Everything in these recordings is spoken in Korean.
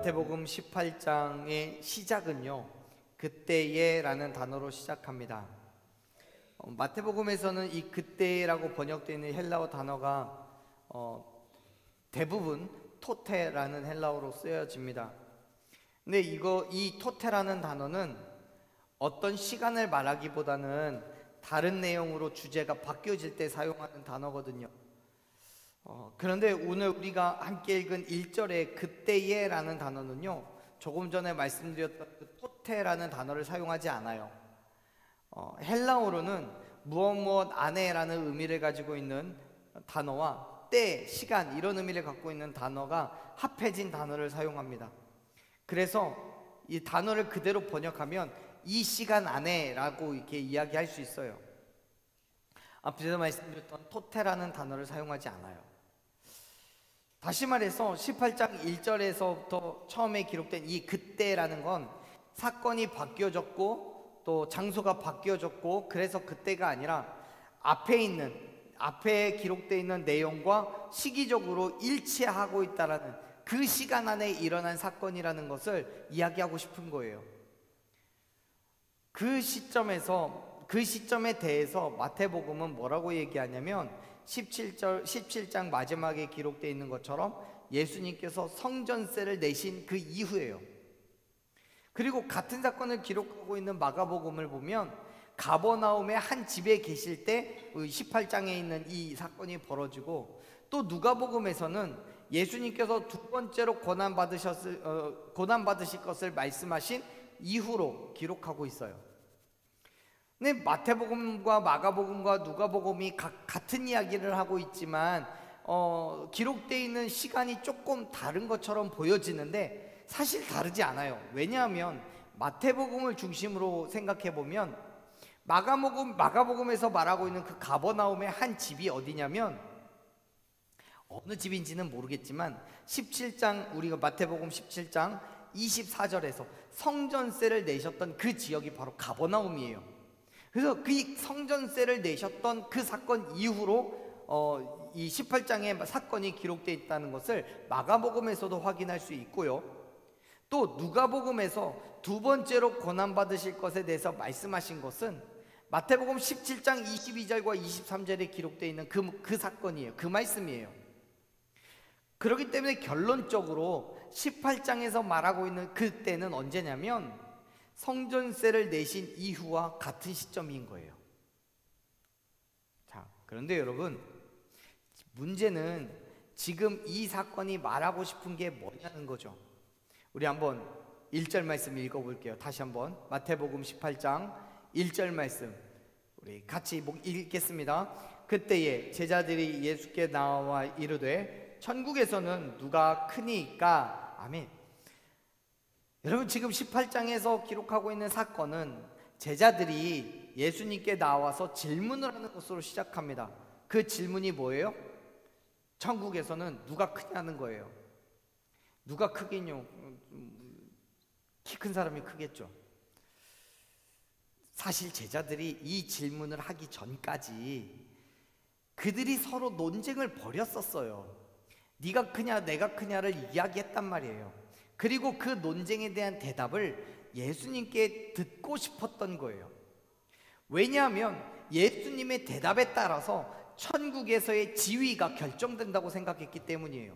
마태복음 18장의 시작은요, 그때에라는 단어로 시작합니다. 마태복음에서는 이 그때라고 번역되어 있는 헬라어 단어가 대부분 토테라는 헬라어로 쓰여집니다. 근데 이 토테라는 단어는 어떤 시간을 말하기보다는 다른 내용으로 주제가 바뀌어질 때 사용하는 단어거든요. 그런데 오늘 우리가 함께 읽은 1절의 그때에라는 단어는요, 조금 전에 말씀드렸던 그 토테라는 단어를 사용하지 않아요. 헬라어로는 무엇 안에라는 의미를 가지고 있는 단어와 때, 시간 이런 의미를 갖고 있는 단어가 합해진 단어를 사용합니다. 그래서 이 단어를 그대로 번역하면 이 시간 안에라고 이렇게 이야기할 수 있어요. 앞에서 말씀드렸던 토테라는 단어를 사용하지 않아요. 다시 말해서 18장 1절에서부터 처음에 기록된 이 그때라는 건 사건이 바뀌어졌고 또 장소가 바뀌어졌고, 그래서 그때가 아니라 앞에 기록되어 있는 내용과 시기적으로 일치하고 있다라는 그 시간 안에 일어난 사건이라는 것을 이야기하고 싶은 거예요. 그 시점에 대해서 마태복음은 뭐라고 얘기하냐면 17장 마지막에 기록되어 있는 것처럼 예수님께서 성전세를 내신 그 이후예요. 그리고 같은 사건을 기록하고 있는 마가복음을 보면 가버나움의 한 집에 계실 때 18장에 있는 이 사건이 벌어지고, 또 누가복음에서는 예수님께서 두 번째로 고난받으실 것을 말씀하신 이후로 기록하고 있어요. 근데 마태복음과 마가복음과 누가복음이 같은 이야기를 하고 있지만 기록되어 있는 시간이 조금 다른 것처럼 보여지는데 사실 다르지 않아요. 왜냐하면 마태복음을 중심으로 생각해 보면 마가복음에서 말하고 있는 그 가버나움의 한 집이 어디냐면, 어느 집인지는 모르겠지만 우리가 마태복음 17장 24절에서 성전세를 내셨던 그 지역이 바로 가버나움이에요. 그래서 그 성전세를 내셨던 그 사건 이후로 이 18장의 사건이 기록되어 있다는 것을 마가복음에서도 확인할 수 있고요. 또 누가복음에서 두 번째로 고난받으실 것에 대해서 말씀하신 것은 마태복음 17장 22절과 23절에 기록되어 있는 그 사건이에요. 그 말씀이에요. 그렇기 때문에 결론적으로 18장에서 말하고 있는 그때는 언제냐면 성전세를 내신 이후와 같은 시점인 거예요. 자, 그런데 여러분, 문제는 지금 이 사건이 말하고 싶은 게 뭐냐는 거죠. 우리 한번 1절 말씀 읽어볼게요. 다시 한번 마태복음 18장 1절 말씀 우리 같이 읽겠습니다. 그때에 제자들이 예수께 나와 이르되 천국에서는 누가 크니까. 아멘. 여러분, 지금 18장에서 기록하고 있는 사건은 제자들이 예수님께 나와서 질문을 하는 것으로 시작합니다. 그 질문이 뭐예요? 천국에서는 누가 크냐는 거예요. 누가 크긴요? 키 큰 사람이 크겠죠. 사실 제자들이 이 질문을 하기 전까지 그들이 서로 논쟁을 벌였었어요. 네가 크냐 내가 크냐를 이야기했단 말이에요. 그리고 그 논쟁에 대한 대답을 예수님께 듣고 싶었던 거예요. 왜냐하면 예수님의 대답에 따라서 천국에서의 지위가 결정된다고 생각했기 때문이에요.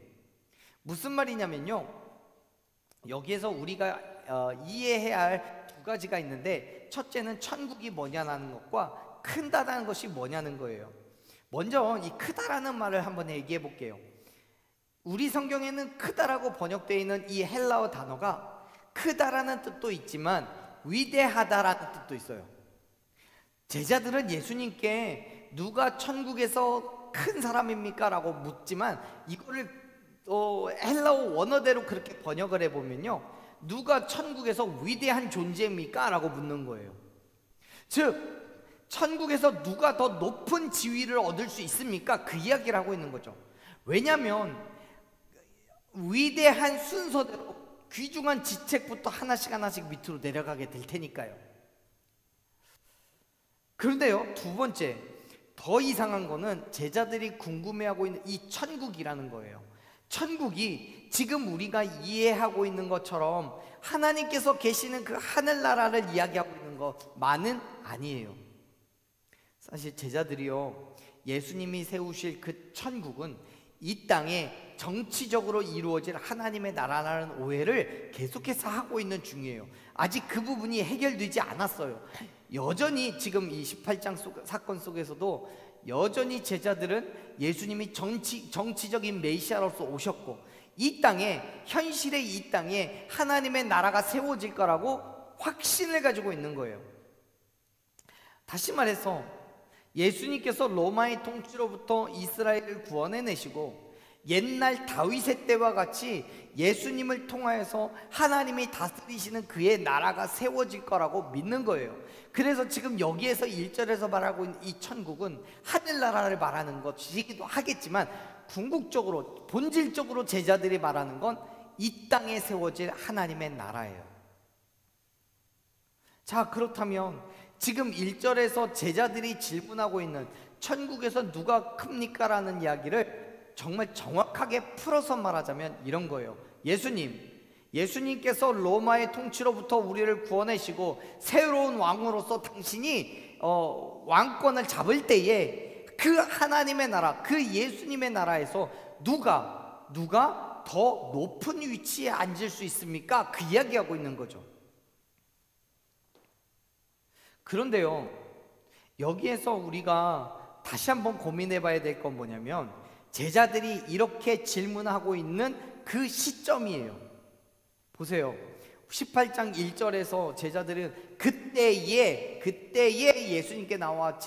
무슨 말이냐면요, 여기에서 우리가 이해해야 할 두 가지가 있는데, 첫째는 천국이 뭐냐는 것과 큰다라는 것이 뭐냐는 거예요. 먼저 이 크다라는 말을 한번 얘기해 볼게요. 우리 성경에는 크다라고 번역되어 있는 이 헬라어 단어가 크다라는 뜻도 있지만 위대하다라는 뜻도 있어요. 제자들은 예수님께 누가 천국에서 큰 사람입니까? 라고 묻지만 이거를 헬라어 원어대로 그렇게 번역을 해보면요, 누가 천국에서 위대한 존재입니까? 라고 묻는 거예요. 즉 천국에서 누가 더 높은 지위를 얻을 수 있습니까? 그 이야기를 하고 있는 거죠. 왜냐하면 위대한 순서대로 귀중한 지책부터 하나씩 밑으로 내려가게 될 테니까요. 그런데요, 두 번째, 더 이상한 거는 제자들이 궁금해하고 있는 이 천국이라는 거예요. 천국이 지금 우리가 이해하고 있는 것처럼 하나님께서 계시는 그 하늘나라를 이야기하고 있는 것만은 아니에요. 사실 제자들이요, 예수님이 세우실 그 천국은 이 땅에 정치적으로 이루어질 하나님의 나라라는 오해를 계속해서 하고 있는 중이에요. 아직 그 부분이 해결되지 않았어요. 여전히 지금 이 18장 사건 속에서도 여전히 제자들은 예수님이 정치적인 메시아로서 오셨고, 이 땅에, 현실의 이 땅에 하나님의 나라가 세워질 거라고 확신을 가지고 있는 거예요. 다시 말해서 예수님께서 로마의 통치로부터 이스라엘을 구원해내시고 옛날 다윗의 때와 같이 예수님을 통하여서 하나님이 다스리시는 그의 나라가 세워질 거라고 믿는 거예요. 그래서 지금 여기에서 1절에서 말하고 있는 이 천국은 하늘나라를 말하는 것이기도 하겠지만, 궁극적으로 본질적으로 제자들이 말하는 건 이 땅에 세워질 하나님의 나라예요. 자, 그렇다면 지금 1절에서 제자들이 질문하고 있는 천국에서 누가 큽니까? 라는 이야기를 정말 정확하게 풀어서 말하자면 이런 거예요. 예수님께서 로마의 통치로부터 우리를 구원하시고 새로운 왕으로서 당신이 왕권을 잡을 때에 그 하나님의 나라, 그 예수님의 나라에서 누가 더 높은 위치에 앉을 수 있습니까? 그 이야기하고 있는 거죠. 그런데요, 여기에서 우리가 다시 한번 고민해 봐야 될 건 뭐냐면, 제자들이 이렇게 질문하고 있는 그 시점이에요. 보세요. 18장 1절에서 제자들은 그때에 예수님께 나와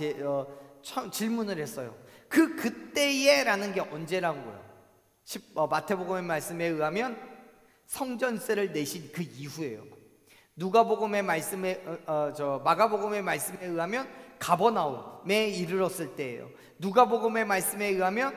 질문을 했어요. 그때에 라는 게 언제라는 거예요? 마태복음의 말씀에 의하면 성전세를 내신 그 이후예요. 누가복음의 말씀에 마가복음의 말씀에 의하면 가버나움에 이르렀을 때예요. 누가복음의 말씀에 의하면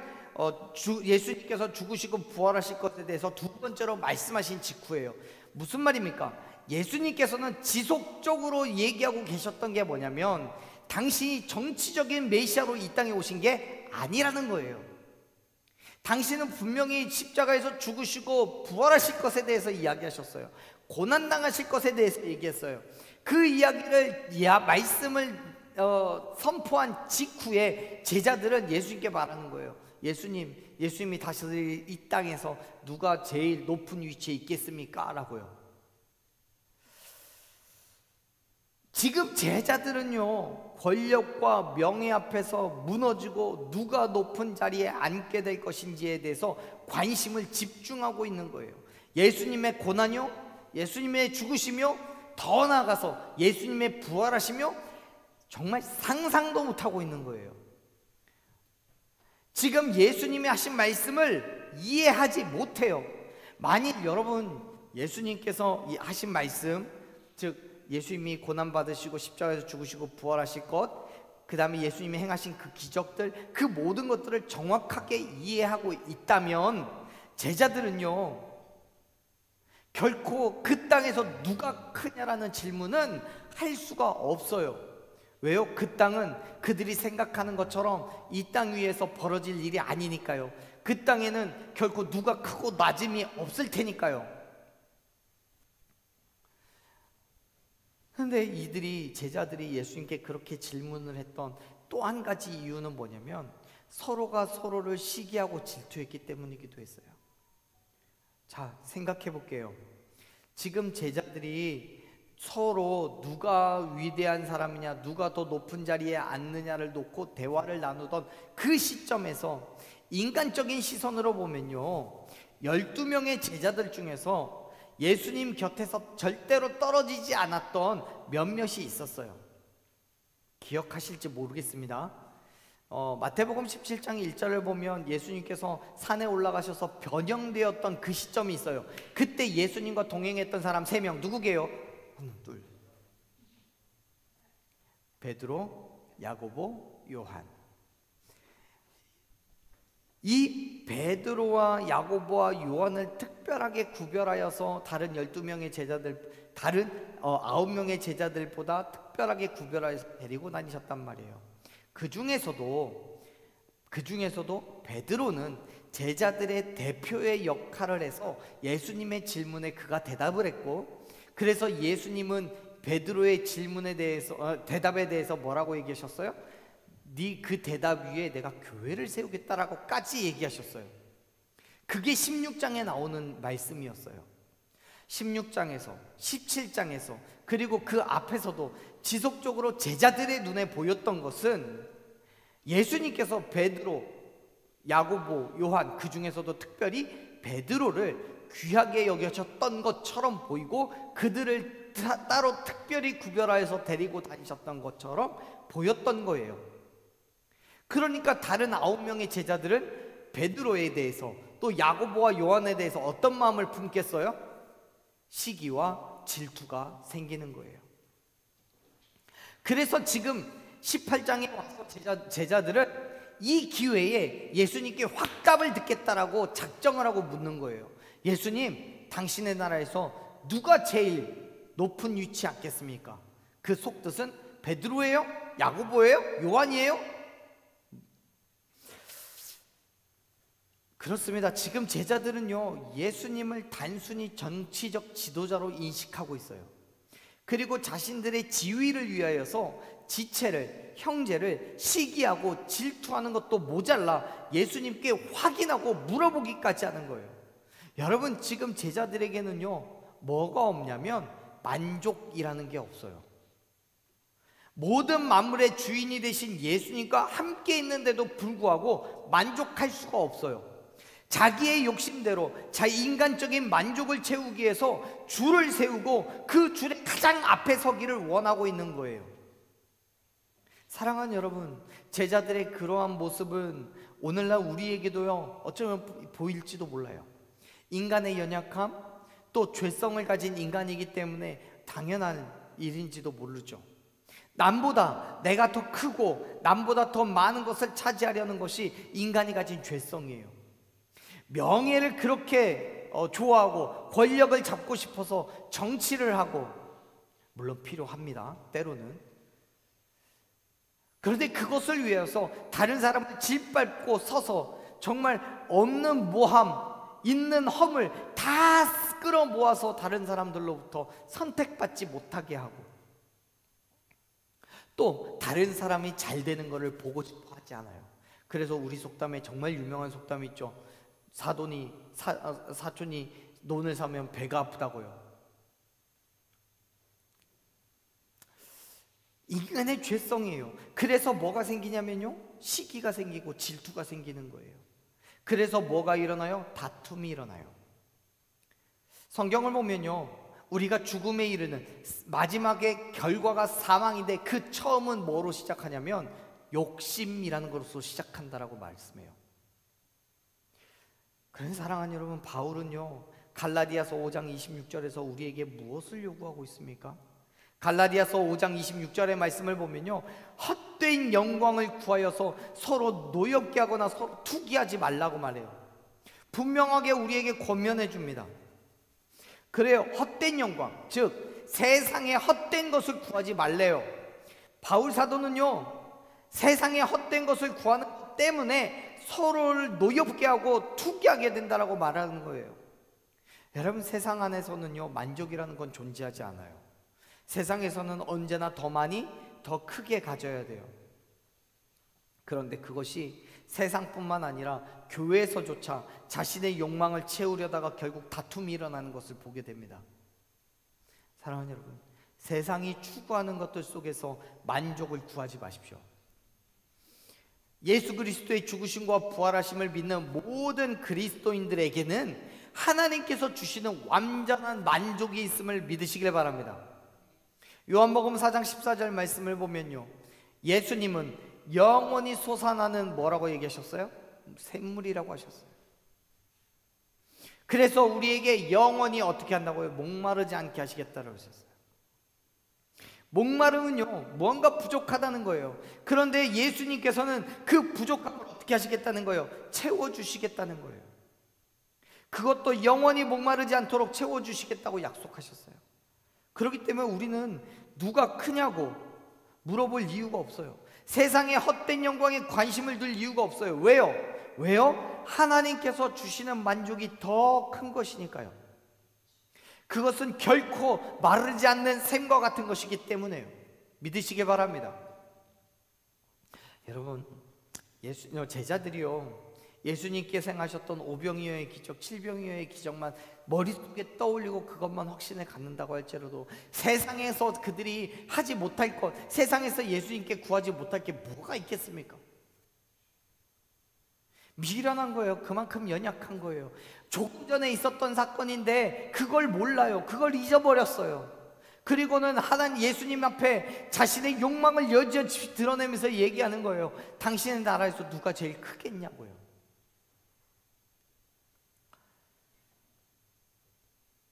예수님께서 죽으시고 부활하실 것에 대해서 두 번째로 말씀하신 직후예요. 무슨 말입니까? 예수님께서는 지속적으로 얘기하고 계셨던 게 뭐냐면, 당신이 정치적인 메시아로 이 땅에 오신 게 아니라는 거예요. 당신은 분명히 십자가에서 죽으시고 부활하실 것에 대해서 이야기하셨어요. 고난당하실 것에 대해서 얘기했어요. 그 이야기를 말씀을 선포한 직후에 제자들은 예수님께 말하는 거예요. 예수님이 다시 이 땅에서 누가 제일 높은 위치에 있겠습니까? 라고요. 지금 제자들은요, 권력과 명예 앞에서 무너지고 누가 높은 자리에 앉게 될 것인지에 대해서 관심을 집중하고 있는 거예요. 예수님의 고난이요, 예수님의 죽으시며, 더 나아가서 예수님의 부활하시며, 정말 상상도 못하고 있는 거예요. 지금 예수님이 하신 말씀을 이해하지 못해요. 만일 여러분, 예수님께서 하신 말씀, 즉 예수님이 고난받으시고 십자가에서 죽으시고 부활하실 것, 그 다음에 예수님이 행하신 그 기적들, 그 모든 것들을 정확하게 이해하고 있다면 제자들은요, 결코 그 땅에서 누가 크냐라는 질문은 할 수가 없어요. 왜요? 그 땅은 그들이 생각하는 것처럼 이 땅 위에서 벌어질 일이 아니니까요. 그 땅에는 결코 누가 크고 낮음이 없을 테니까요. 그런데 제자들이 예수님께 그렇게 질문을 했던 또 한 가지 이유는 뭐냐면, 서로가 서로를 시기하고 질투했기 때문이기도 했어요. 자, 생각해 볼게요. 지금 제자들이 서로 누가 위대한 사람이냐, 누가 더 높은 자리에 앉느냐를 놓고 대화를 나누던 그 시점에서 인간적인 시선으로 보면요, 12명의 제자들 중에서 예수님 곁에서 절대로 떨어지지 않았던 몇몇이 있었어요. 기억하실지 모르겠습니다. 마태복음 17장 1절을 보면 예수님께서 산에 올라가셔서 변형되었던 그 시점이 있어요. 그때 예수님과 동행했던 사람 3명 누구게요? 하나, 둘. 베드로, 야고보, 요한. 이 베드로와 야고보와 요한을 특별하게 구별하여서 다른 12명의 제자들, 다른 9명의 제자들보다 특별하게 구별하여서 데리고 다니셨단 말이에요. 그 중에서도 베드로는 제자들의 대표의 역할을 해서 예수님의 질문에 그가 대답을 했고, 그래서 예수님은 베드로의 질문에 대해서 대답에 대해서 뭐라고 얘기하셨어요? 네 그 대답 위에 내가 교회를 세우겠다라고까지 얘기하셨어요. 그게 16장에 나오는 말씀이었어요. 16장에서 17장에서 그리고 그 앞에서도 지속적으로 제자들의 눈에 보였던 것은 예수님께서 베드로, 야고보, 요한, 그 중에서도 특별히 베드로를 귀하게 여겨졌던 것처럼 보이고 그들을 따로 특별히 구별하여서 데리고 다니셨던 것처럼 보였던 거예요. 그러니까 다른 9명의 제자들은 베드로에 대해서 또 야고보와 요한에 대해서 어떤 마음을 품겠어요? 시기와 질투가 생기는 거예요. 그래서 지금 18장에 와서 제자들은 이 기회에 예수님께 확답을 듣겠다라고 작정을 하고 묻는 거예요. 예수님, 당신의 나라에서 누가 제일 높은 위치 앉겠습니까? 그 속뜻은 베드로예요? 야고보예요? 요한이에요? 그렇습니다. 지금 제자들은요, 예수님을 단순히 정치적 지도자로 인식하고 있어요. 그리고 자신들의 지위를 위하여서 지체를, 형제를 시기하고 질투하는 것도 모자라 예수님께 확인하고 물어보기까지 하는 거예요. 여러분, 지금 제자들에게는요, 뭐가 없냐면 만족이라는 게 없어요. 모든 만물의 주인이 되신 예수님과 함께 있는데도 불구하고 만족할 수가 없어요. 자기의 욕심대로 자기 인간적인 만족을 채우기 위해서 줄을 세우고 그 줄의 가장 앞에 서기를 원하고 있는 거예요. 사랑하는 여러분, 제자들의 그러한 모습은 오늘날 우리에게도요, 어쩌면 보일지도 몰라요. 인간의 연약함, 또 죄성을 가진 인간이기 때문에 당연한 일인지도 모르죠. 남보다 내가 더 크고 남보다 더 많은 것을 차지하려는 것이 인간이 가진 죄성이에요. 명예를 그렇게 좋아하고 권력을 잡고 싶어서 정치를 하고, 물론 필요합니다, 때로는. 그런데 그것을 위해서 다른 사람을 짓밟고 서서 정말 없는 모함, 있는 허물 다 끌어모아서 다른 사람들로부터 선택받지 못하게 하고, 또 다른 사람이 잘 되는 것을 보고 싶어 하지 않아요. 그래서 우리 속담에 정말 유명한 속담이 있죠. 사촌이 논을 사면 배가 아프다고요. 인간의 죄성이에요. 그래서 뭐가 생기냐면요, 시기가 생기고 질투가 생기는 거예요. 그래서 뭐가 일어나요? 다툼이 일어나요. 성경을 보면요, 우리가 죽음에 이르는 마지막의 결과가 사망인데 그 처음은 뭐로 시작하냐면 욕심이라는 것으로 시작한다라고 말씀해요. 그런 사랑하는 여러분, 바울은요, 갈라디아서 5장 26절에서 우리에게 무엇을 요구하고 있습니까? 갈라디아서 5장 26절의 말씀을 보면요, 헛된 영광을 구하여서 서로 노엽게 하거나 서로 투기하지 말라고 말해요. 분명하게 우리에게 권면해 줍니다. 그래요, 헛된 영광, 즉 세상의 헛된 것을 구하지 말래요. 바울 사도는요, 세상의 헛된 것을 구하는 것 때문에 서로를 노엽게 하고 투기하게 된다라고 말하는 거예요. 여러분, 세상 안에서는요, 만족이라는 건 존재하지 않아요. 세상에서는 언제나 더 많이, 더 크게 가져야 돼요. 그런데 그것이 세상뿐만 아니라 교회에서조차 자신의 욕망을 채우려다가 결국 다툼이 일어나는 것을 보게 됩니다. 사랑하는 여러분, 세상이 추구하는 것들 속에서 만족을 구하지 마십시오. 예수 그리스도의 죽으심과 부활하심을 믿는 모든 그리스도인들에게는 하나님께서 주시는 완전한 만족이 있음을 믿으시길 바랍니다. 요한복음 4장 14절 말씀을 보면요, 예수님은 영원히 솟아나는 뭐라고 얘기하셨어요? 샘물이라고 하셨어요. 그래서 우리에게 영원히 어떻게 한다고요? 목마르지 않게 하시겠다고 하셨어요. 목마름은요, 뭔가 부족하다는 거예요. 그런데 예수님께서는 그 부족함을 어떻게 하시겠다는 거예요? 채워주시겠다는 거예요. 그것도 영원히 목마르지 않도록 채워주시겠다고 약속하셨어요. 그렇기 때문에 우리는 누가 크냐고 물어볼 이유가 없어요. 세상의 헛된 영광에 관심을 둘 이유가 없어요. 왜요? 왜요? 하나님께서 주시는 만족이 더 큰 것이니까요. 그것은 결코 마르지 않는 샘과 같은 것이기 때문에요. 믿으시기 바랍니다. 여러분, 제자들이요, 예수님께서 행하셨던 오병이어의 기적, 칠병이어의 기적만 머릿속에 떠올리고 그것만 확신에 갖는다고 할지라도 세상에서 그들이 하지 못할 것, 세상에서 예수님께 구하지 못할 게 뭐가 있겠습니까? 미련한 거예요. 그만큼 연약한 거예요. 조금 전에 있었던 사건인데 그걸 몰라요. 그걸 잊어버렸어요. 그리고는 하나님 예수님 앞에 자신의 욕망을 여지없이 드러내면서 얘기하는 거예요. 당신의 나라에서 누가 제일 크겠냐고요.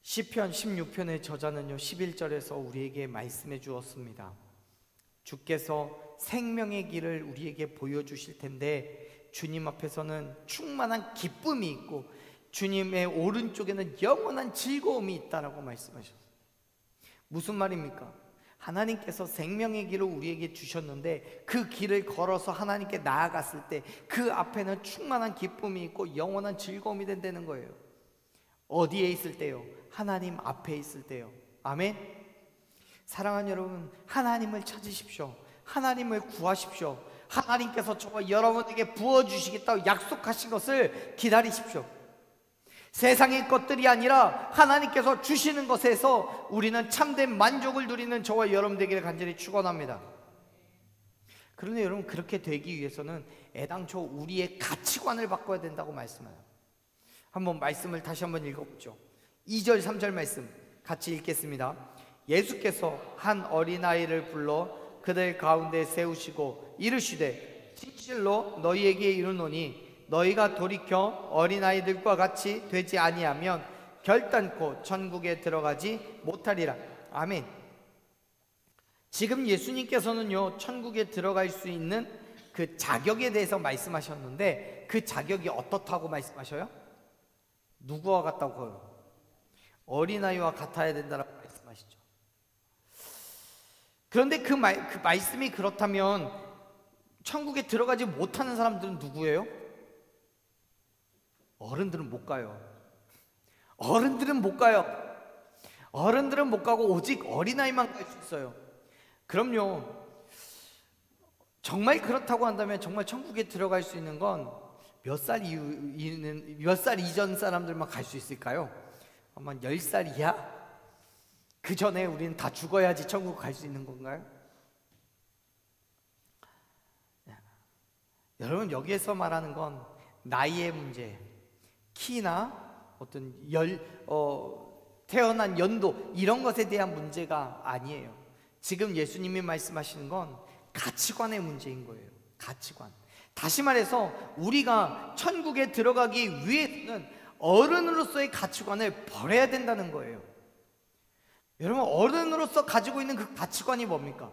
시편 16편의 저자는요, 11절에서 우리에게 말씀해 주었습니다. 주께서 생명의 길을 우리에게 보여주실 텐데 주님 앞에서는 충만한 기쁨이 있고 주님의 오른쪽에는 영원한 즐거움이 있다라고 말씀하셨어요. 무슨 말입니까? 하나님께서 생명의 길을 우리에게 주셨는데 그 길을 걸어서 하나님께 나아갔을 때 그 앞에는 충만한 기쁨이 있고 영원한 즐거움이 된다는 거예요. 어디에 있을 때요? 하나님 앞에 있을 때요. 아멘. 사랑하는 여러분, 하나님을 찾으십시오. 하나님을 구하십시오. 하나님께서 저와 여러분에게 부어주시겠다고 약속하신 것을 기다리십시오. 세상의 것들이 아니라 하나님께서 주시는 것에서 우리는 참된 만족을 누리는 저와 여러분 되기를 간절히 축원합니다. 그런데 여러분, 그렇게 되기 위해서는 애당초 우리의 가치관을 바꿔야 된다고 말씀해요. 한번 말씀을 다시 한번 읽어보죠. 2절 3절 말씀 같이 읽겠습니다. 예수께서 한 어린아이를 불러 그들 가운데 세우시고 이르시되 진실로 너희에게 이르노니 너희가 돌이켜 어린아이들과 같이 되지 아니하면 결단코 천국에 들어가지 못하리라. 아멘. 지금 예수님께서는요, 천국에 들어갈 수 있는 그 자격에 대해서 말씀하셨는데 그 자격이 어떻다고 말씀하셔요? 누구와 같다고요? 어린아이와 같아야 된다고 말씀하시죠. 그런데 그 말씀이 그렇다면 천국에 들어가지 못하는 사람들은 누구예요? 어른들은 못 가요. 어른들은 못 가요. 어른들은 못 가고 오직 어린아이만 갈 수 있어요. 그럼요, 정말 그렇다고 한다면 정말 천국에 들어갈 수 있는 건 몇 살 이전 사람들만 갈 수 있을까요? 아마 10살 이하? 그 전에 우리는 다 죽어야지 천국 갈 수 있는 건가요? 여러분, 여기에서 말하는 건 나이의 문제, 키나 어떤 태어난 연도 이런 것에 대한 문제가 아니에요. 지금 예수님이 말씀하시는 건 가치관의 문제인 거예요. 가치관. 다시 말해서 우리가 천국에 들어가기 위해서는 어른으로서의 가치관을 버려야 된다는 거예요. 여러분, 어른으로서 가지고 있는 그 가치관이 뭡니까?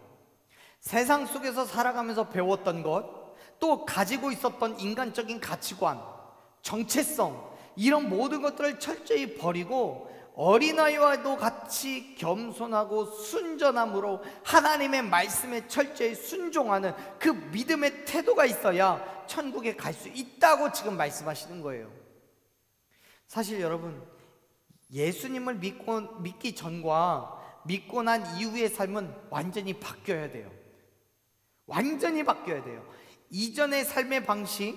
세상 속에서 살아가면서 배웠던 것, 또 가지고 있었던 인간적인 가치관, 정체성, 이런 모든 것들을 철저히 버리고 어린아이와도 같이 겸손하고 순전함으로 하나님의 말씀에 철저히 순종하는 그 믿음의 태도가 있어야 천국에 갈 수 있다고 지금 말씀하시는 거예요. 사실 여러분, 예수님을 믿기 전과 믿고 난 이후의 삶은 완전히 바뀌어야 돼요. 완전히 바뀌어야 돼요. 이전의 삶의 방식,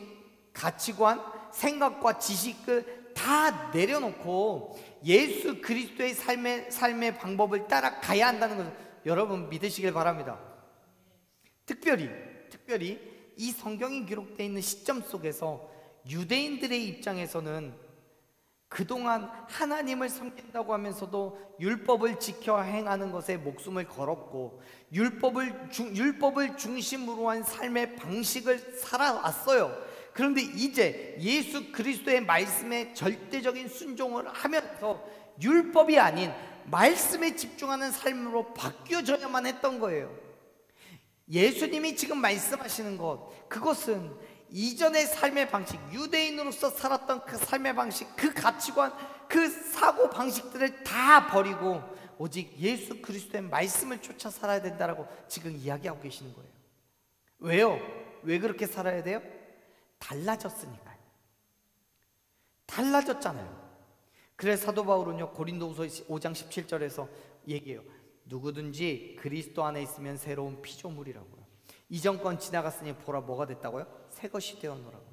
가치관, 생각과 지식을 다 내려놓고 예수 그리스도의 삶의 방법을 따라가야 한다는 것을 여러분 믿으시길 바랍니다. 특별히 이 성경이 기록되어 있는 시점 속에서 유대인들의 입장에서는 그동안 하나님을 섬긴다고 하면서도 율법을 지켜 행하는 것에 목숨을 걸었고 율법을 중심으로 한 삶의 방식을 살아왔어요. 그런데 이제 예수 그리스도의 말씀에 절대적인 순종을 하면서 율법이 아닌 말씀에 집중하는 삶으로 바뀌어져야만 했던 거예요. 예수님이 지금 말씀하시는 것, 그것은 이전의 삶의 방식, 유대인으로서 살았던 그 삶의 방식, 그 가치관, 그 사고 방식들을 다 버리고 오직 예수 그리스도의 말씀을 쫓아 살아야 된다라고 지금 이야기하고 계시는 거예요. 왜요? 왜 그렇게 살아야 돼요? 달라졌으니까요. 달라졌잖아요. 그래서 사도 바울은요, 고린도후서 5장 17절에서 얘기해요. 누구든지 그리스도 안에 있으면 새로운 피조물이라고요. 이전 건 지나갔으니 보라, 뭐가 됐다고요? 새 것이 되었노라고.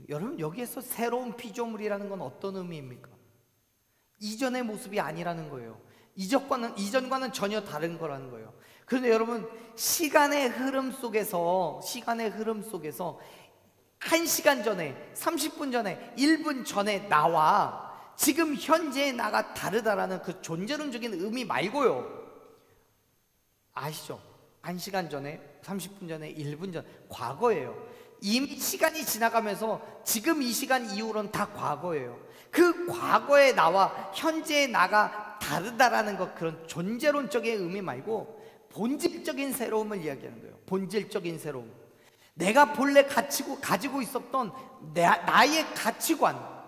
여러분, 여기에서 새로운 피조물이라는 건 어떤 의미입니까? 이전의 모습이 아니라는 거예요. 이전과는 전혀 다른 거라는 거예요. 그런데 여러분, 시간의 흐름 속에서 1시간 전에, 30분 전에, 1분 전에 나와 지금 현재의 나가 다르다라는 그 존재론적인 의미 말고요, 아시죠? 1시간 전에, 30분 전에, 1분 전, 과거예요. 이미 시간이 지나가면서 지금 이 시간 이후로는 다 과거예요. 그 과거의 나와 현재의 나가 다르다라는 것, 그런 존재론적인 의미 말고 본질적인 새로움을 이야기하는 거예요. 본질적인 새로움. 내가 본래 가지고 있었던 나의 가치관,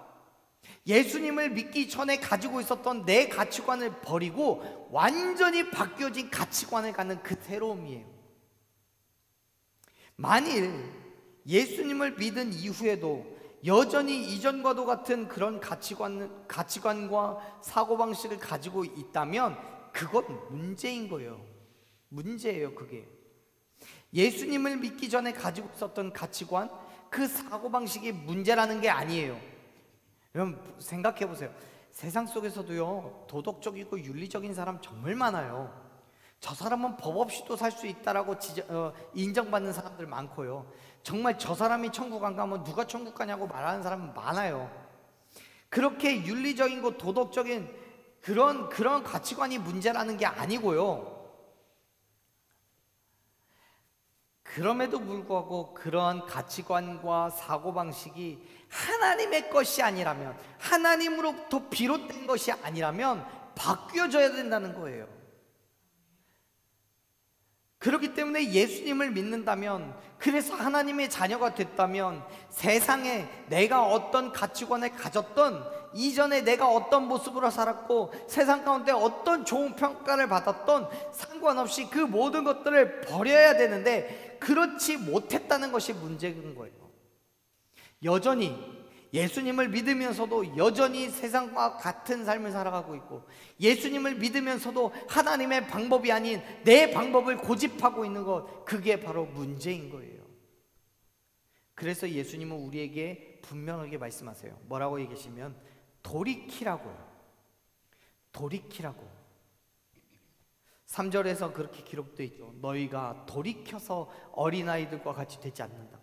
예수님을 믿기 전에 가지고 있었던 내 가치관을 버리고 완전히 바뀌어진 가치관을 갖는 그 새로움이에요. 만일 예수님을 믿은 이후에도 여전히 이전과도 같은 그런 가치관과 사고방식을 가지고 있다면 그것 문제인 거예요. 문제예요, 그게. 예수님을 믿기 전에 가지고 있었던 가치관, 그 사고방식이 문제라는 게 아니에요. 여러분, 생각해 보세요. 세상 속에서도요, 도덕적이고 윤리적인 사람 정말 많아요. 저 사람은 법 없이도 살 수 있다라고 인정받는 사람들 많고요. 정말 저 사람이 천국 안 가면 누가 천국 가냐고 말하는 사람은 많아요. 그렇게 윤리적인 거, 도덕적인 그런 가치관이 문제라는 게 아니고요. 그럼에도 불구하고 그러한 가치관과 사고방식이 하나님의 것이 아니라면, 하나님으로부터 비롯된 것이 아니라면 바뀌어져야 된다는 거예요. 그렇기 때문에 예수님을 믿는다면, 그래서 하나님의 자녀가 됐다면, 세상에 내가 어떤 가치관을 가졌던, 이전에 내가 어떤 모습으로 살았고 세상 가운데 어떤 좋은 평가를 받았던 상관없이 그 모든 것들을 버려야 되는데 그렇지 못했다는 것이 문제인 거예요. 여전히 예수님을 믿으면서도 여전히 세상과 같은 삶을 살아가고 있고, 예수님을 믿으면서도 하나님의 방법이 아닌 내 방법을 고집하고 있는 것, 그게 바로 문제인 거예요. 그래서 예수님은 우리에게 분명하게 말씀하세요. 뭐라고 얘기하시면 돌이키라고요. 돌이키라고. 3절에서 그렇게 기록되어 있죠. 너희가 돌이켜서 어린아이들과 같이 되지 않는다.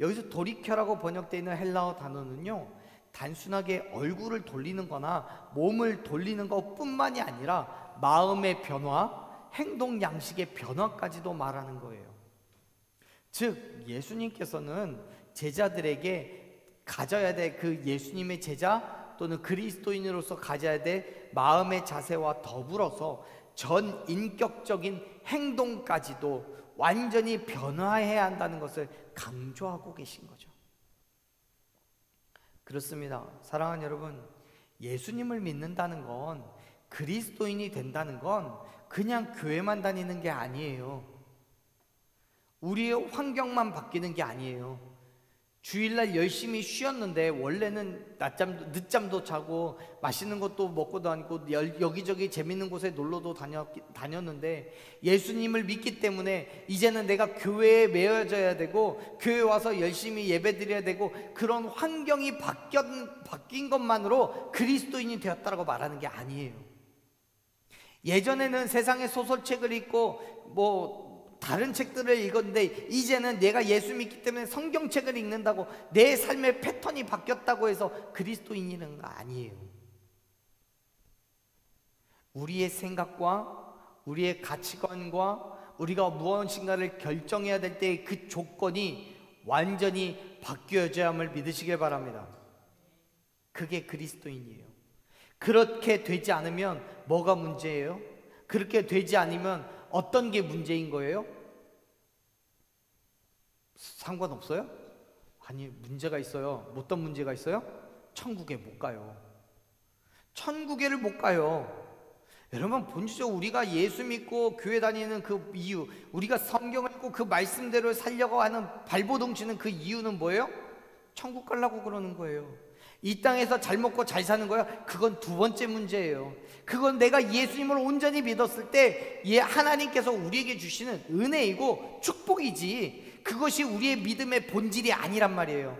여기서 돌이켜라고 번역되어 있는 헬라어 단어는요, 단순하게 얼굴을 돌리는 거나 몸을 돌리는 것뿐만이 아니라 마음의 변화, 행동 양식의 변화까지도 말하는 거예요. 즉 예수님께서는 제자들에게 가져야 될 그 예수님의 제자 또는 그리스도인으로서 가져야 될 마음의 자세와 더불어서 전 인격적인 행동까지도 완전히 변화해야 한다는 것을 강조하고 계신 거죠. 그렇습니다. 사랑하는 여러분, 예수님을 믿는다는 건, 그리스도인이 된다는 건 그냥 교회만 다니는 게 아니에요. 우리의 환경만 바뀌는 게 아니에요. 주일날 열심히 쉬었는데 원래는 늦잠도 자고 맛있는 것도 먹고 다니고 여기저기 재밌는 곳에 놀러도 다녔는데 예수님을 믿기 때문에 이제는 내가 교회에 매여져야 되고 교회 와서 열심히 예배드려야 되고, 그런 환경이 바뀐 것만으로 그리스도인이 되었다라고 말하는 게 아니에요. 예전에는 세상의 소설책을 읽고 다른 책들을 읽었는데 이제는 내가 예수 믿기 때문에 성경책을 읽는다고 내 삶의 패턴이 바뀌었다고 해서 그리스도인이라는 거 아니에요. 우리의 생각과 우리의 가치관과 우리가 무엇인가를 결정해야 될 때 그 조건이 완전히 바뀌어져야 함을 믿으시길 바랍니다. 그게 그리스도인이에요. 그렇게 되지 않으면 뭐가 문제예요? 그렇게 되지 않으면 어떤 게 문제인 거예요? 상관없어요? 아니, 문제가 있어요. 어떤 문제가 있어요? 천국에 못 가요. 천국에를 못 가요. 여러분, 본질적으로 우리가 예수 믿고 교회 다니는 그 이유, 우리가 성경을 읽고 그 말씀대로 살려고 하는 발버둥치는 그 이유는 뭐예요? 천국 가려고 그러는 거예요. 이 땅에서 잘 먹고 잘 사는 거야, 그건 두 번째 문제예요. 그건 내가 예수님을 온전히 믿었을 때 하나님께서 우리에게 주시는 은혜이고 축복이지, 그것이 우리의 믿음의 본질이 아니란 말이에요.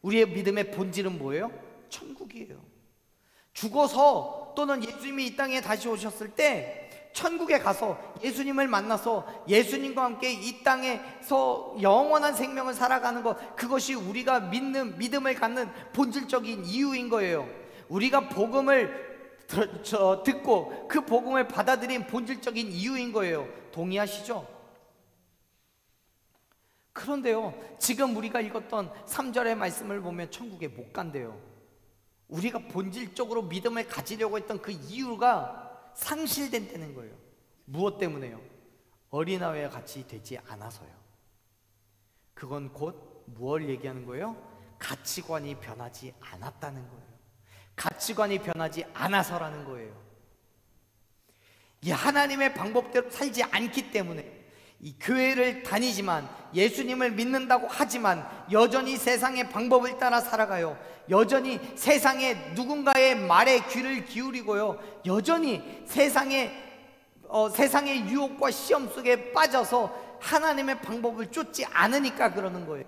우리의 믿음의 본질은 뭐예요? 천국이에요. 죽어서 또는 예수님이 이 땅에 다시 오셨을 때 천국에 가서 예수님을 만나서 예수님과 함께 이 땅에서 영원한 생명을 살아가는 것, 그것이 우리가 믿음을 갖는 본질적인 이유인 거예요. 우리가 복음을 듣고 그 복음을 받아들인 본질적인 이유인 거예요. 동의하시죠? 그런데요, 지금 우리가 읽었던 3절의 말씀을 보면 천국에 못 간대요. 우리가 본질적으로 믿음을 가지려고 했던 그 이유가 상실된다는 거예요. 무엇 때문에요? 어린아이와 같이 되지 않아서요. 그건 곧 무엇을 얘기하는 거예요? 가치관이 변하지 않았다는 거예요. 가치관이 변하지 않아서라는 거예요. 이 하나님의 방법대로 살지 않기 때문에, 이 교회를 다니지만 예수님을 믿는다고 하지만 여전히 세상의 방법을 따라 살아가요. 여전히 세상의 누군가의 말에 귀를 기울이고요, 여전히 세상의 유혹과 시험 속에 빠져서 하나님의 방법을 쫓지 않으니까 그러는 거예요.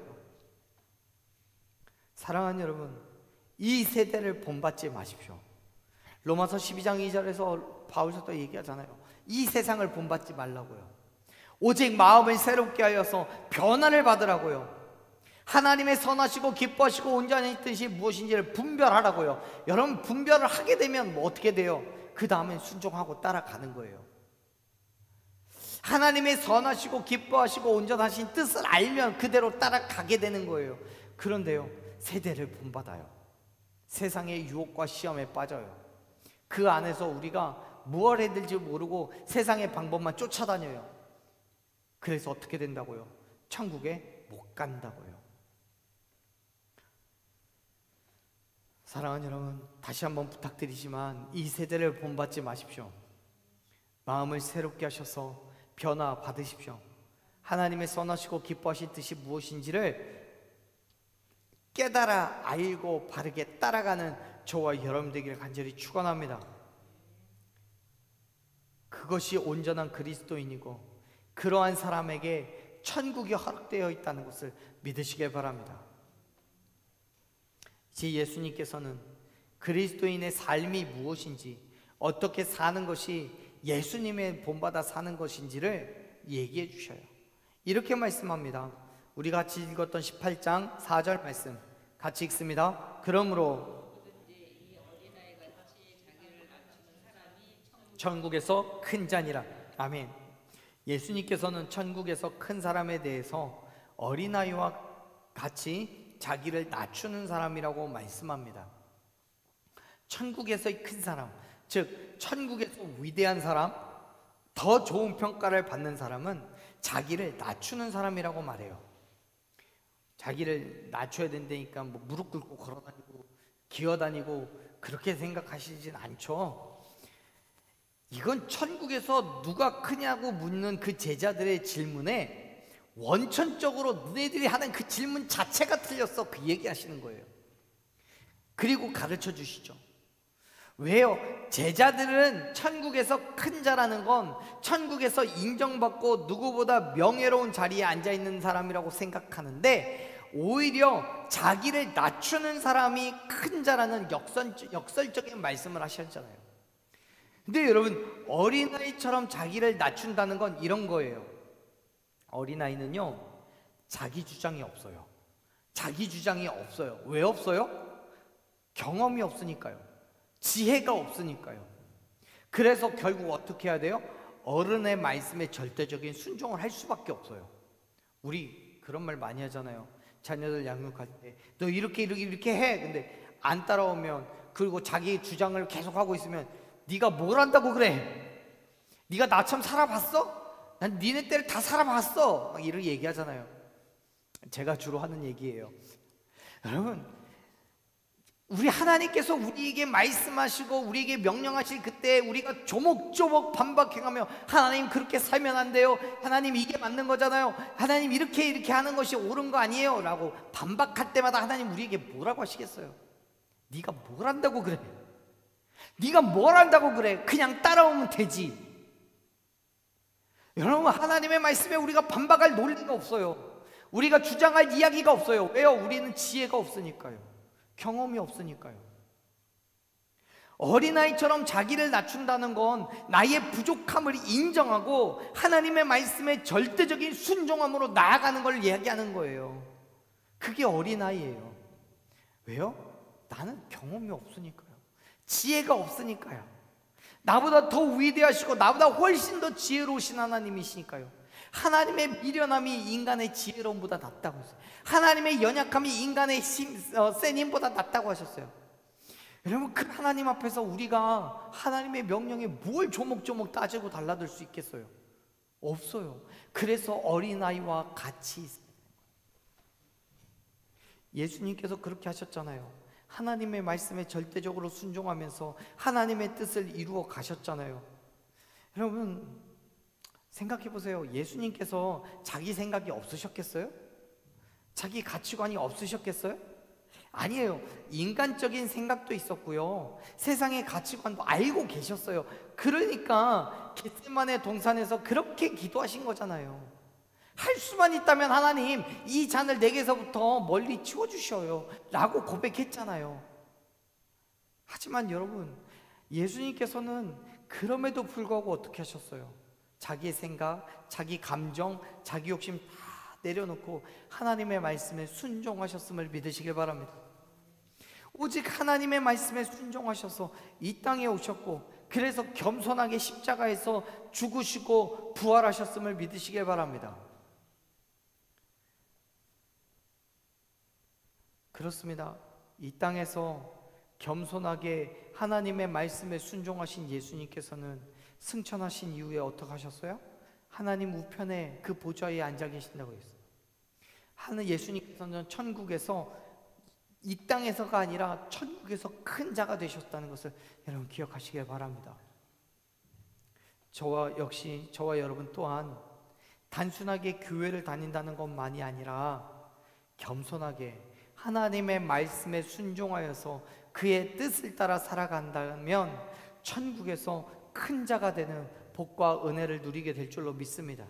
사랑하는 여러분, 이 세대를 본받지 마십시오. 로마서 12장 2절에서 바울사도 얘기하잖아요. 이 세상을 본받지 말라고요. 오직 마음을 새롭게 하여서 변화를 받으라고요. 하나님의 선하시고 기뻐하시고 온전한 뜻이 무엇인지를 분별하라고요. 여러분, 분별을 하게 되면 뭐 어떻게 돼요? 그 다음엔 순종하고 따라가는 거예요. 하나님의 선하시고 기뻐하시고 온전하신 뜻을 알면 그대로 따라가게 되는 거예요. 그런데요, 세대를 본받아요. 세상의 유혹과 시험에 빠져요. 그 안에서 우리가 무엇을 해야 될지 모르고 세상의 방법만 쫓아다녀요. 그래서 어떻게 된다고요? 천국에 못 간다고요. 사랑하는 여러분, 다시 한번 부탁드리지만 이 세대를 본받지 마십시오. 마음을 새롭게 하셔서 변화 받으십시오. 하나님의 선하시고 기뻐하신 뜻이 무엇인지를 깨달아 알고 바르게 따라가는 저와 여러분 되기를 간절히 축원합니다. 그것이 온전한 그리스도인이고 그러한 사람에게 천국이 허락되어 있다는 것을 믿으시길 바랍니다. 이제 예수님께서는 그리스도인의 삶이 무엇인지, 어떻게 사는 것이 예수님의 본받아 사는 것인지를 얘기해 주셔요. 이렇게 말씀합니다. 우리 같이 읽었던 18장 4절 말씀 같이 읽습니다. 그러므로 천국에서 큰 자니라. 아멘. 예수님께서는 천국에서 큰 사람에 대해서 어린아이와 같이 자기를 낮추는 사람이라고 말씀합니다. 천국에서의 큰 사람, 즉 천국에서 위대한 사람, 더 좋은 평가를 받는 사람은 자기를 낮추는 사람이라고 말해요. 자기를 낮춰야 된다니까 뭐 무릎 꿇고 걸어다니고 기어다니고 그렇게 생각하시진 않죠. 이건 천국에서 누가 크냐고 묻는 그 제자들의 질문에 원천적으로 너네들이 하는 그 질문 자체가 틀렸어, 그 얘기 하시는 거예요. 그리고 가르쳐 주시죠. 왜요? 제자들은 천국에서 큰 자라는 건 천국에서 인정받고 누구보다 명예로운 자리에 앉아있는 사람이라고 생각하는데, 오히려 자기를 낮추는 사람이 큰 자라는 역설적인 말씀을 하셨잖아요. 근데 여러분, 어린아이처럼 자기를 낮춘다는 건 이런 거예요. 어린아이는요, 자기 주장이 없어요. 자기 주장이 없어요. 왜 없어요? 경험이 없으니까요. 지혜가 없으니까요. 그래서 결국 어떻게 해야 돼요? 어른의 말씀에 절대적인 순종을 할 수밖에 없어요. 우리 그런 말 많이 하잖아요. 자녀들 양육할 때 너 이렇게 해. 근데 안 따라오면, 그리고 자기 주장을 계속하고 있으면 네가 뭘 안다고 그래? 네가 나처럼 살아봤어? 난 니네 때를 다 살아봤어. 막 이렇게 얘기하잖아요. 제가 주로 하는 얘기예요. 여러분, 우리 하나님께서 우리에게 말씀하시고 우리에게 명령하실 그때 우리가 조목조목 반박해가며 하나님 그렇게 살면 안 돼요, 하나님 이게 맞는 거잖아요, 하나님 이렇게 하는 것이 옳은 거 아니에요 라고 반박할 때마다 하나님 우리에게 뭐라고 하시겠어요? 네가 뭘 한다고 그래? 네가 뭘 한다고 그래? 그냥 따라오면 되지. 여러분, 하나님의 말씀에 우리가 반박할 논리가 없어요. 우리가 주장할 이야기가 없어요. 왜요? 우리는 지혜가 없으니까요. 경험이 없으니까요. 어린아이처럼 자기를 낮춘다는 건 나의 부족함을 인정하고 하나님의 말씀에 절대적인 순종함으로 나아가는 걸 이야기하는 거예요. 그게 어린아이예요. 왜요? 나는 경험이 없으니까요. 지혜가 없으니까요. 나보다 더 위대하시고 나보다 훨씬 더 지혜로우신 하나님이시니까요. 하나님의 미련함이 인간의 지혜로움보다 낫다고 했어요. 하나님의 연약함이 인간의 센 힘보다 낫다고 하셨어요. 여러분, 그 하나님 앞에서 우리가 하나님의 명령에 뭘 조목조목 따지고 달라들 수 있겠어요? 없어요. 그래서 어린아이와 같이 있어요. 예수님께서 그렇게 하셨잖아요. 하나님의 말씀에 절대적으로 순종하면서 하나님의 뜻을 이루어 가셨잖아요. 여러분, 생각해 보세요. 예수님께서 자기 생각이 없으셨겠어요? 자기 가치관이 없으셨겠어요? 아니에요. 인간적인 생각도 있었고요, 세상의 가치관도 알고 계셨어요. 그러니까 겟세마네 동산에서 그렇게 기도하신 거잖아요. 할 수만 있다면 하나님 이 잔을 내게서부터 멀리 치워주셔요 라고 고백했잖아요. 하지만 여러분, 예수님께서는 그럼에도 불구하고 어떻게 하셨어요? 자기의 생각, 자기 감정, 자기 욕심 다 내려놓고 하나님의 말씀에 순종하셨음을 믿으시길 바랍니다. 오직 하나님의 말씀에 순종하셔서 이 땅에 오셨고, 그래서 겸손하게 십자가에서 죽으시고 부활하셨음을 믿으시길 바랍니다. 그렇습니다. 이 땅에서 겸손하게 하나님의 말씀에 순종하신 예수님께서는 승천하신 이후에 어떻게 하셨어요? 하나님 우편에 그 보좌에 앉아 계신다고 했어요. 하는 예수님께서는 천국에서, 이 땅에서가 아니라 천국에서 큰 자가 되셨다는 것을 여러분 기억하시길 바랍니다. 저와 여러분 또한 단순하게 교회를 다닌다는 것만이 아니라 겸손하게 하나님의 말씀에 순종하여서 그의 뜻을 따라 살아간다면 천국에서 큰 자가 되는 복과 은혜를 누리게 될 줄로 믿습니다.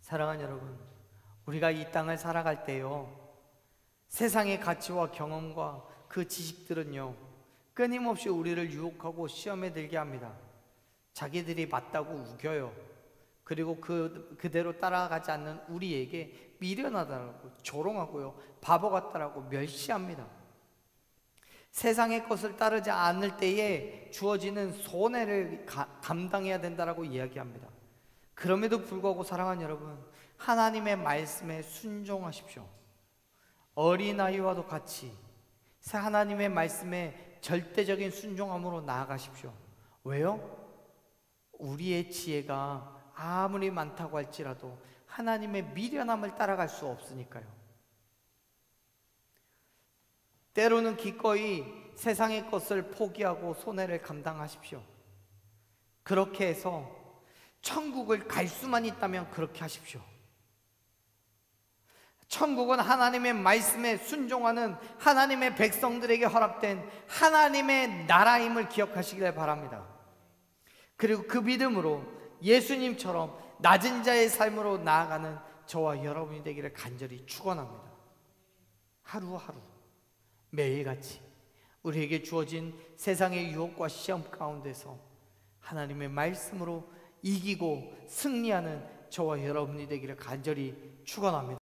사랑하는 여러분, 우리가 이 땅을 살아갈 때요, 세상의 가치와 경험과 그 지식들은요, 끊임없이 우리를 유혹하고 시험에 들게 합니다. 자기들이 맞다고 우겨요. 그리고 그대로 따라가지 않는 우리에게 미련하다라고 조롱하고요, 바보 같다라고 멸시합니다. 세상의 것을 따르지 않을 때에 주어지는 손해를 감당해야 된다라고 이야기합니다. 그럼에도 불구하고 사랑하는 여러분, 하나님의 말씀에 순종하십시오. 어린아이와도 같이 하나님의 말씀에 절대적인 순종함으로 나아가십시오. 왜요? 우리의 지혜가 아무리 많다고 할지라도 하나님의 미련함을 따라갈 수 없으니까요. 때로는 기꺼이 세상의 것을 포기하고 손해를 감당하십시오. 그렇게 해서 천국을 갈 수만 있다면 그렇게 하십시오. 천국은 하나님의 말씀에 순종하는 하나님의 백성들에게 허락된 하나님의 나라임을 기억하시길 바랍니다. 그리고 그 믿음으로 예수님처럼 낮은 자의 삶으로 나아가는 저와 여러분이 되기를 간절히 축원합니다. 하루하루 매일같이 우리에게 주어진 세상의 유혹과 시험 가운데서 하나님의 말씀으로 이기고 승리하는 저와 여러분이 되기를 간절히 축원합니다.